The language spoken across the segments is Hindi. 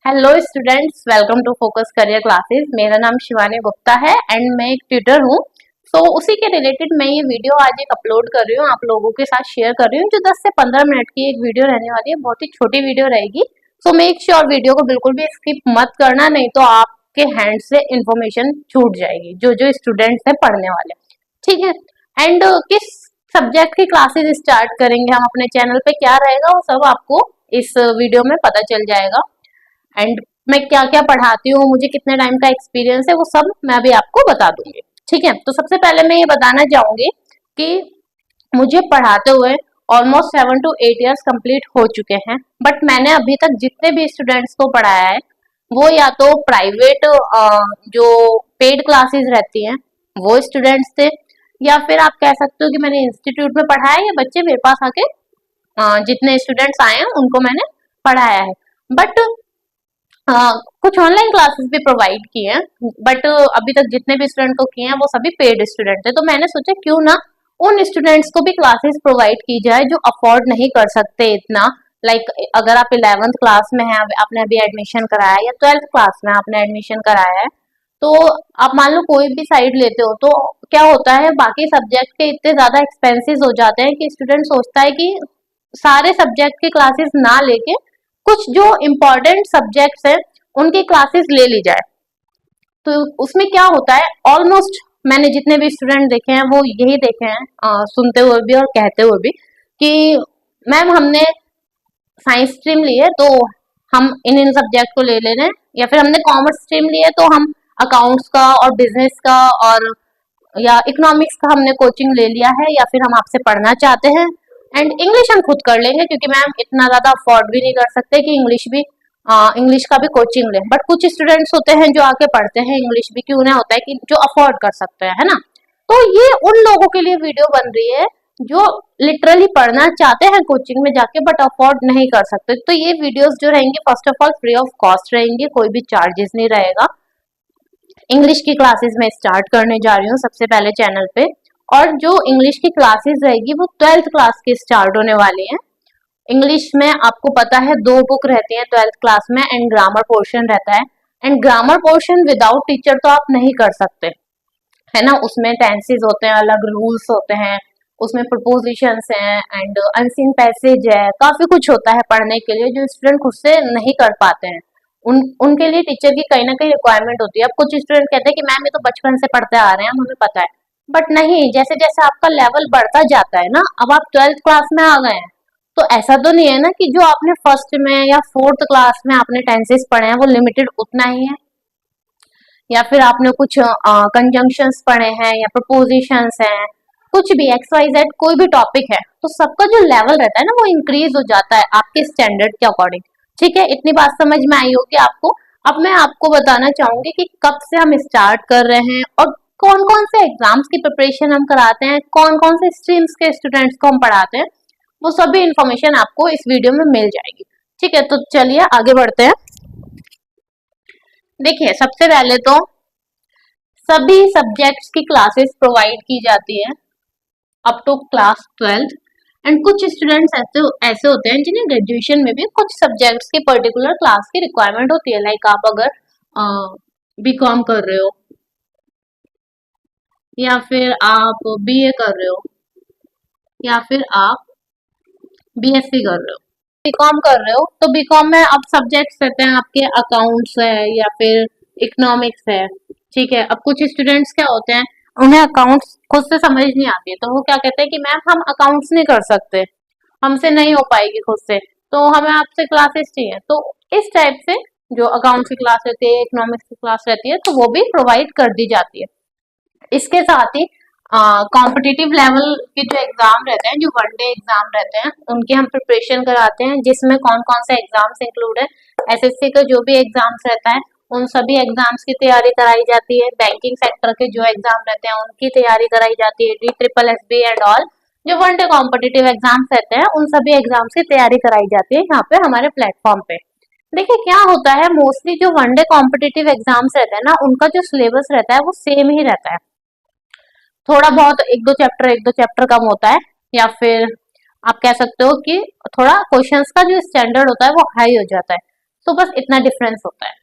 Hello students, welcome to focus career classes. मेरा नाम शिवानी गुप्ता है एंड मैं एक ट्यूटर हूँ। उसी के रिलेटेड मैं ये वीडियो आज एक अपलोड कर रही हूँ, आप लोगों के साथ शेयर कर रही हूँ, जो 10 से 15 मिनट की एक वीडियो रहने वाली है। बहुत ही छोटी वीडियो रहेगी। मेक श्योर वीडियो को बिल्कुल भी स्किप मत करना, नहीं तो आपके हैंड से इंफॉर्मेशन छूट जाएगी जो जो स्टूडेंट्स है पढ़ने वाले। ठीक है। एंड किस सब्जेक्ट की क्लासेस स्टार्ट करेंगे हम अपने चैनल पे, क्या रहेगा वो सब आपको इस वीडियो में पता चल जाएगा। एंड मैं क्या क्या पढ़ाती हूँ, मुझे कितने टाइम का एक्सपीरियंस है, वो सब मैं अभी आपको बता दूंगी। ठीक है। तो सबसे पहले मैं ये बताना चाहूंगी कि मुझे पढ़ाते हुए ऑलमोस्ट 7 to 8 years कंप्लीट हो चुके हैं। बट मैंने अभी तक जितने भी स्टूडेंट्स को पढ़ाया है वो या तो प्राइवेट जो पेड क्लासेस रहती हैं वो स्टूडेंट्स थे, या फिर आप कह सकते हो कि मैंने इंस्टीट्यूट में पढ़ाया या बच्चे मेरे पास आके जितने स्टूडेंट्स आए हैं उनको मैंने पढ़ाया है। बट कुछ ऑनलाइन क्लासेस भी प्रोवाइड किए हैं, बट अभी तक जितने भी स्टूडेंट को किए हैं वो सभी पेड स्टूडेंट थे। तो मैंने सोचा क्यों ना उन स्टूडेंट्स को भी क्लासेस प्रोवाइड की जाए जो अफोर्ड नहीं कर सकते इतना। लाइक अगर आप 11th क्लास में हैं, आपने अभी एडमिशन कराया, या 12th क्लास में आपने एडमिशन कराया है, तो आप मान लो कोई भी साइड लेते हो, तो क्या होता है बाकी सब्जेक्ट के इतने ज्यादा एक्सपेंसेस हो जाते हैं कि स्टूडेंट सोचता है कि सारे सब्जेक्ट की क्लासेस ना लेके कुछ जो इम्पोर्टेंट सब्जेक्ट्स हैं उनकी क्लासेस ले ली जाए। तो उसमें क्या होता है, ऑलमोस्ट मैंने जितने भी स्टूडेंट देखे हैं वो यही देखे हैं, सुनते हुए भी और कहते हुए भी, कि मैम हमने साइंस स्ट्रीम ली है तो हम इन सब्जेक्ट को ले रहे हैं, या फिर हमने कॉमर्स स्ट्रीम ली है तो हम अकाउंट्स का और बिजनेस का और या इकोनॉमिक्स का हमने कोचिंग ले लिया है, या फिर हम आपसे पढ़ना चाहते हैं। एंड इंग्लिश हम खुद कर लेंगे क्योंकि मैम इतना ज्यादा अफोर्ड भी नहीं कर सकते कि इंग्लिश का भी कोचिंग लें। बट कुछ स्टूडेंट्स होते हैं जो आके पढ़ते हैं इंग्लिश भी, क्यों ना होता है कि जो अफोर्ड कर सकते हैं, है ना। तो ये उन लोगों के लिए वीडियो बन रही है जो लिटरली पढ़ना चाहते हैं कोचिंग में जाके बट अफोर्ड नहीं कर सकते। तो ये वीडियोस जो रहेंगी first of all free of cost रहेंगी, कोई भी चार्जेस नहीं रहेगा। इंग्लिश की क्लासेस मैं स्टार्ट करने जा रही हूँ सबसे पहले चैनल पे, और जो इंग्लिश की क्लासेस रहेगी वो 12th क्लास की स्टार्ट होने वाली है। इंग्लिश में आपको पता है 2 बुक रहती हैं 12th क्लास में, एंड ग्रामर पोर्शन रहता है। And grammar portion without teacher तो आप नहीं कर सकते, है ना। उसमें टेंसेस होते हैं, अलग रूल्स होते हैं, उसमें प्रपोजिशंस हैं, एंड अनसीन पैसेज है, काफी कुछ होता है पढ़ने के लिए जो स्टूडेंट खुद से नहीं कर पाते हैं। उनके लिए टीचर की कहीं ना कहीं रिक्वायरमेंट होती है। अब कुछ स्टूडेंट कहते हैं कि मैम ये तो बचपन से पढ़ते आ रहे हैं, हमें पता है। बट नहीं, जैसे जैसे आपका लेवल बढ़ता जाता है ना, अब आप 12th क्लास में आ गए हैं, तो ऐसा तो नहीं है ना कि जो आपने फर्स्ट में या 4th क्लास में आपने टेंसेस पढ़े हैं वो लिमिटेड उतना ही है, या फिर आपने कुछ कंजंक्शंस पढ़े हैं या प्रपोजिशंस हैं, कुछ भी एक्स वाई जेड कोई भी टॉपिक है, तो सबका जो लेवल रहता है ना वो इंक्रीज हो जाता है आपके स्टैंडर्ड के अकॉर्डिंग। ठीक है, इतनी बात समझ में आई होगी आपको। अब मैं आपको बताना चाहूंगी कि कब से हम स्टार्ट कर रहे हैं और कौन कौन से एग्जाम्स की प्रिपरेशन हम कराते हैं, कौन कौन से स्ट्रीम्स के स्टूडेंट्स को हम पढ़ाते हैं, वो सभी इंफॉर्मेशन आपको इस वीडियो में मिल जाएगी। ठीक है, तो चलिए आगे बढ़ते हैं। देखिए, सबसे पहले तो सभी सब्जेक्ट्स की क्लासेस प्रोवाइड की जाती है up to class 12th। And कुछ स्टूडेंट्स ऐसे ऐसे होते हैं जिन्हें ग्रेजुएशन में भी कुछ सब्जेक्ट्स की पर्टिकुलर क्लास की रिक्वायरमेंट होती है। लाइक आप अगर बीकॉम कर रहे हो, या फिर आप बीए कर रहे हो, या फिर आप बीएससी कर रहे हो। बीकॉम कर रहे हो तो बीकॉम में अब सब्जेक्ट्स रहते हैं आपके, अकाउंट्स है या फिर इकोनॉमिक्स है। ठीक है, अब कुछ स्टूडेंट्स क्या होते हैं, उन्हें अकाउंट्स खुद से समझ नहीं आती है, तो वो क्या कहते हैं कि मैम हम अकाउंट्स नहीं कर सकते, हमसे नहीं हो पाएगी खुद से, तो हमें आपसे क्लासेस चाहिए। तो इस टाइप से जो अकाउंट्स की क्लास रहती है, इकोनॉमिक्स की क्लास रहती है, तो वो भी प्रोवाइड कर दी जाती है। इसके साथ ही कॉम्पिटिटिव लेवल के जो एग्जाम रहते हैं, जो 1 डे एग्जाम रहते हैं, उनकी हम प्रिपरेशन कराते हैं, जिसमें कौन कौन से एग्जाम्स इंक्लूड है। एसएससी का जो भी एग्जाम्स रहता है उन सभी एग्जाम्स की तैयारी कराई जाती है। बैंकिंग सेक्टर के जो एग्जाम रहते हैं उनकी तैयारी कराई जाती है। DSSB एंड ऑल जो 1 डे कॉम्पिटिटिव एग्जाम्स रहते हैं उन सभी एग्जाम्स की तैयारी कराई जाती है यहाँ पे हमारे प्लेटफॉर्म पे। देखिए क्या होता है, मोस्टली जो 1 डे कॉम्पिटिटिव एग्जाम्स रहते हैं ना, उनका जो सिलेबस रहता है वो सेम ही रहता है। थोड़ा बहुत एक दो चैप्टर कम होता है, या फिर आप कह सकते हो कि थोड़ा क्वेश्चंस का जो स्टैंडर्ड होता है वो हाई हो जाता है। तो बस इतना डिफरेंस होता है।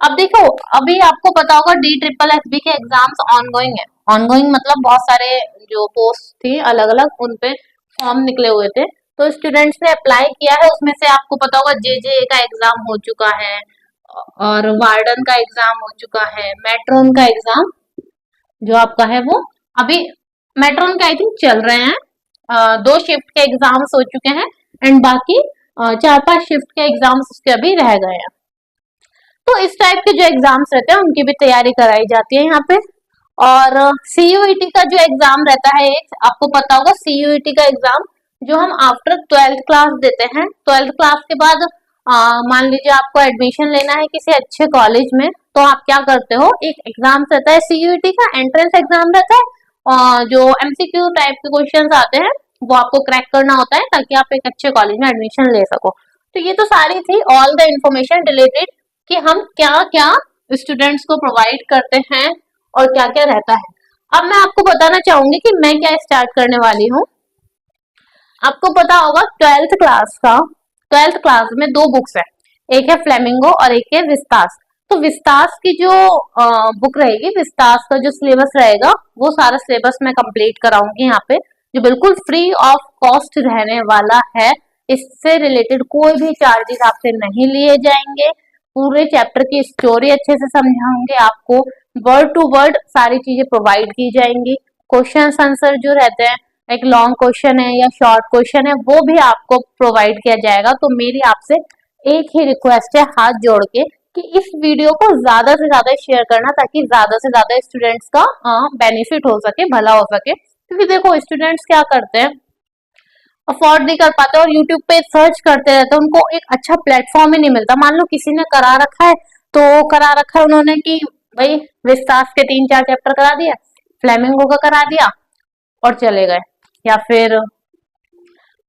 अब देखो, अभी आपको पता होगा DSSB के एग्जाम्स ऑनगोइंग है। ऑनगोइंग मतलब बहुत सारे जो पोस्ट थी अलग अलग, उन पे फॉर्म निकले हुए थे, तो स्टूडेंट्स ने अप्लाई किया है। उसमें से आपको पता होगा JJA का एग्जाम हो चुका है, और वार्डन का एग्जाम हो चुका है, मेट्रोन का एग्जाम जो आपका है वो अभी मेट्रोन का आई थिंक चल रहे हैं। 2 शिफ्ट के एग्जाम्स हो चुके हैं, एंड बाकी 4-5 शिफ्ट के एग्जाम्स उसके अभी रह गए हैं। तो इस टाइप के जो एग्जाम्स रहते हैं उनकी भी तैयारी कराई जाती है यहाँ पे। और CUET का जो एग्जाम रहता है, एक आपको पता होगा CUET का एग्जाम जो हम आफ्टर 12th क्लास देते हैं। 12th क्लास के बाद मान लीजिए आपको एडमिशन लेना है किसी अच्छे कॉलेज में, तो आप क्या करते हो, एक एग्जाम रहता है CUET का, एंट्रेंस एग्जाम रहता है, जो MCQ टाइप के क्वेश्चंस आते हैं वो आपको क्रैक करना होता है ताकि आप एक अच्छे कॉलेज में एडमिशन ले सको। तो ये तो सारी थी ऑल द इंफॉर्मेशन रिलेटेड कि हम क्या क्या स्टूडेंट्स को प्रोवाइड करते हैं और क्या क्या रहता है। अब मैं आपको बताना चाहूंगी कि मैं क्या स्टार्ट करने वाली हूँ। आपको पता होगा 12th क्लास में 2 बुक्स है, एक है फ्लेमिंगो और एक है विस्तास। तो विस्तास की जो बुक रहेगी, विस्तास का जो सिलेबस रहेगा वो सारा सिलेबस मैं कंप्लीट कराऊंगी यहाँ पे, जो बिल्कुल फ्री ऑफ कॉस्ट रहने वाला है। इससे रिलेटेड कोई भी चार्जेस आपसे नहीं लिए जाएंगे। पूरे चैप्टर की स्टोरी अच्छे से समझाऊंगे आपको, वर्ड टू वर्ड सारी चीजें प्रोवाइड की जाएंगी। क्वेश्चन आंसर जो रहते हैं, एक लॉन्ग क्वेश्चन है या शॉर्ट क्वेश्चन है, वो भी आपको प्रोवाइड किया जाएगा। तो मेरी आपसे एक ही रिक्वेस्ट है हाथ जोड़ के कि इस वीडियो को ज्यादा से ज्यादा शेयर करना, ताकि ज्यादा से ज्यादा स्टूडेंट्स का बेनिफिट हो सके, भला हो सके। क्योंकि देखो स्टूडेंट्स क्या करते हैं, अफोर्ड नहीं कर पाते और यूट्यूब पे सर्च करते रहते हैं, उनको एक अच्छा प्लेटफॉर्म ही नहीं मिलता। मान लो किसी ने करा रखा है, तो करा रखा है उन्होंने कि भाई विस्तास के 3-4 चैप्टर करा दिया, फ्लेमिंगो का करा दिया और चले गए, या फिर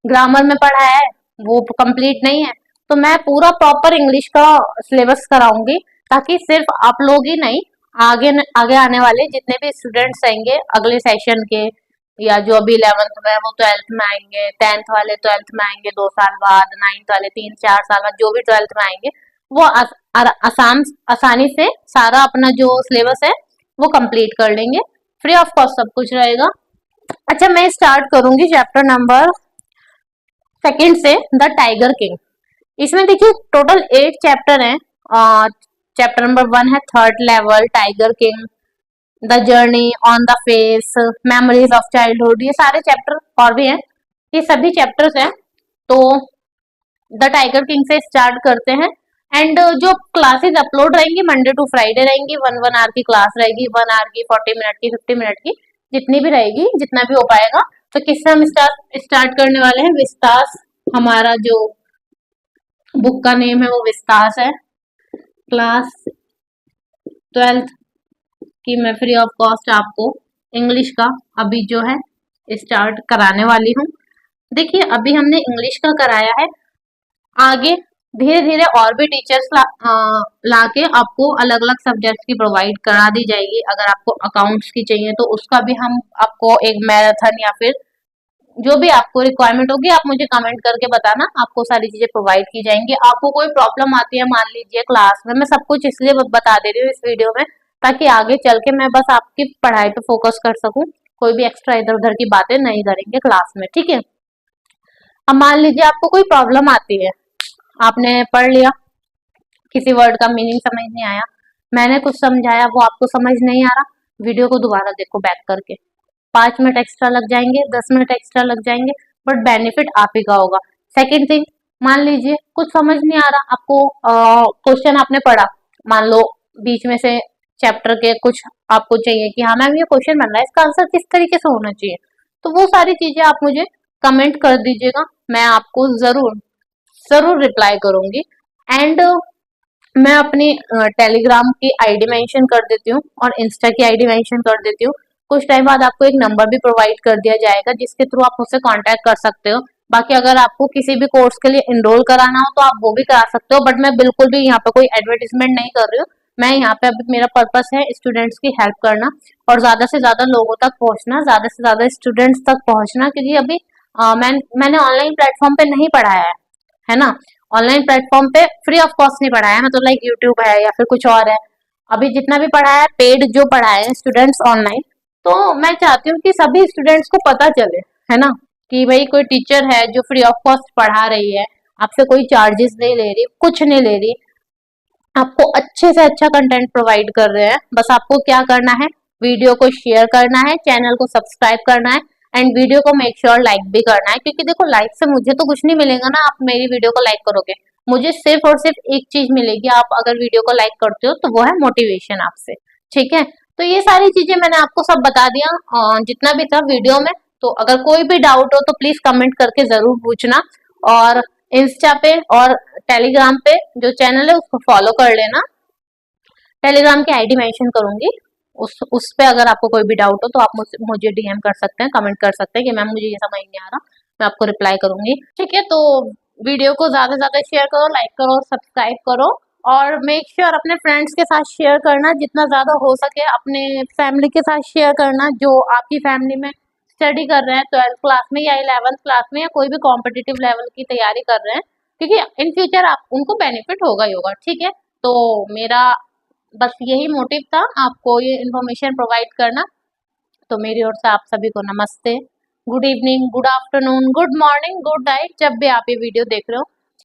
ग्रामर में पढ़ा है वो कंप्लीट नहीं है। तो मैं पूरा प्रॉपर इंग्लिश का सिलेबस कराऊंगी, ताकि सिर्फ आप लोग ही नहीं, आगे आने वाले जितने भी स्टूडेंट्स आएंगे अगले सेशन के, या जो अभी 11th में है वो 12th में आएंगे, 10th वाले 12th में आएंगे 2 साल बाद, 9th वाले 3-4 साल बाद, जो भी 12th में आएंगे वो आसानी से सारा अपना जो सिलेबस है वो कंप्लीट कर लेंगे। फ्री ऑफ कॉस्ट सब कुछ रहेगा। अच्छा, मैं स्टार्ट करूंगी चैप्टर नंबर 2 से, द टाइगर किंग। इसमें देखिए टोटल 8 चैप्टर हैं। चैप्टर नंबर 1 है 3rd level tiger king, the journey on the face, memories of childhood, ये सारे चैप्टर और भी हैं, ये सभी चैप्टर्स हैं। तो द टाइगर किंग से स्टार्ट करते हैं। एंड जो क्लासेस अपलोड रहेंगी मंडे टू फ्राइडे रहेंगी, 1 आवर की क्लास रहेगी, 1 आवर की, 40 मिनट की, 50 मिनट की, जितनी भी रहेगी, जितना भी हो पाएगा। तो किससे हम स्टार्ट करने वाले हैं, विस्तास। हमारा जो बुक का नेम है वो विस्तास है। क्लास 12th की मैं फ्री ऑफ कॉस्ट आपको इंग्लिश का अभी जो है स्टार्ट कराने वाली हूँ। देखिए अभी हमने इंग्लिश का कराया है, आगे धीरे धीरे और भी टीचर्स लाके आपको अलग अलग सब्जेक्ट्स की प्रोवाइड करा दी जाएगी। अगर आपको अकाउंट्स की चाहिए तो उसका भी हम आपको एक मैराथन या फिर जो भी आपको रिक्वायरमेंट होगी आप मुझे कमेंट करके बताना, आपको सारी चीजें प्रोवाइड की जाएंगी। आपको कोई प्रॉब्लम आती है मान लीजिए क्लास में, मैं सब कुछ इसलिए बता दे रही हूँ इस वीडियो में, ताकि आगे चल के मैं बस आपकी पढ़ाई पे फोकस कर सकूं, कोई भी एक्स्ट्रा इधर उधर की बातें नहीं करेंगे क्लास में, ठीक है। अब मान लीजिए आपको कोई प्रॉब्लम आती है, आपने पढ़ लिया, किसी वर्ड का मीनिंग समझ नहीं आया, मैंने कुछ समझाया वो आपको समझ नहीं आ रहा, वीडियो को दोबारा देखो बैक करके, 5 मिनट एक्स्ट्रा लग जाएंगे, 10 मिनट एक्स्ट्रा लग जाएंगे, बट बेनिफिट आप ही का होगा। सेकेंड थिंग, मान लीजिए कुछ समझ नहीं आ रहा आपको, क्वेश्चन आपने पढ़ा, मान लो बीच में से चैप्टर के कुछ आपको चाहिए कि हाँ मैम ये क्वेश्चन बन रहा है, इसका आंसर किस तरीके से होना चाहिए, तो वो सारी चीजें आप मुझे कमेंट कर दीजिएगा, मैं आपको जरूर जरूर रिप्लाई करूंगी। एंड मैं अपनी टेलीग्राम की आईडी मेंशन कर देती हूँ और इंस्टा की आईडी मेंशन कर देती हूँ। कुछ टाइम बाद आपको एक नंबर भी प्रोवाइड कर दिया जाएगा जिसके थ्रू आप मुझसे कांटेक्ट कर सकते हो। बाकी अगर आपको किसी भी कोर्स के लिए इनरोल कराना हो तो आप वो भी करा सकते हो, बट मैं बिल्कुल भी यहाँ पे कोई एडवर्टीजमेंट नहीं कर रही हूँ। मैं यहाँ पे अभी मेरा पर्पस है स्टूडेंट्स की हेल्प करना और ज्यादा से ज्यादा लोगों तक पहुंचना, ज्यादा से ज्यादा स्टूडेंट्स तक पहुंचना, क्योंकि अभी मैंने ऑनलाइन प्लेटफॉर्म पे नहीं पढ़ाया है ना, ऑनलाइन प्लेटफॉर्म पे फ्री ऑफ कॉस्ट नहीं पढ़ाया, मतलब लाइक यूट्यूब है या फिर कुछ और है। अभी जितना भी पढ़ाया है पेड जो पढ़ाए हैं स्टूडेंट्स ऑनलाइन, तो मैं चाहती हूँ कि सभी स्टूडेंट्स को पता चले, है ना, कि भाई कोई टीचर है जो फ्री ऑफ कॉस्ट पढ़ा रही है, आपसे कोई चार्जेस नहीं ले रही, कुछ नहीं ले रही, आपको अच्छे से अच्छा कंटेंट प्रोवाइड कर रहे हैं। बस आपको क्या करना है, वीडियो को शेयर करना है, चैनल को सब्सक्राइब करना है एंड वीडियो को मेक श्योर लाइक भी करना है, क्योंकि देखो लाइक से मुझे तो कुछ नहीं मिलेगा ना, आप मेरी वीडियो को लाइक करोगे, मुझे सिर्फ और सिर्फ एक चीज मिलेगी, आप अगर वीडियो को लाइक करते हो तो वो है मोटिवेशन आपसे। ठीक है, तो ये सारी चीजें मैंने आपको सब बता दिया जितना भी था वीडियो में। तो अगर कोई भी डाउट हो तो प्लीज कमेंट करके जरूर पूछना, और इंस्टा पे और टेलीग्राम पे जो चैनल है उसको फॉलो कर लेना। टेलीग्राम की आईडी मेंशन करूंगी, उस पे अगर आपको कोई भी डाउट हो तो आप मुझे डीएम कर सकते हैं, कमेंट कर सकते हैं कि मैम मुझे ये समझ नहीं आ रहा, मैं आपको रिप्लाई करूंगी। ठीक है, तो वीडियो को ज्यादा से ज्यादा शेयर करो, लाइक करो, सब्सक्राइब करो, और मेक श्योर अपने फ्रेंड्स के साथ शेयर करना, जितना ज्यादा हो सके अपने फैमिली के साथ शेयर करना, जो आपकी फैमिली में स्टडी कर रहे हैं 12th क्लास में या 11th क्लास में या कोई भी कॉम्पिटिटिव लेवल की तैयारी कर रहे हैं, क्योंकि इन फ्यूचर आप उनको बेनिफिट होगा ही होगा। ठीक है, तो मेरा बस यही मोटिव था, आपको ये इन्फॉर्मेशन प्रोवाइड करना। तो मेरी ओर से आप सभी को नमस्ते, good evening, good afternoon, good morning, good night, जब भी आप ये वीडियो देख रहे हो।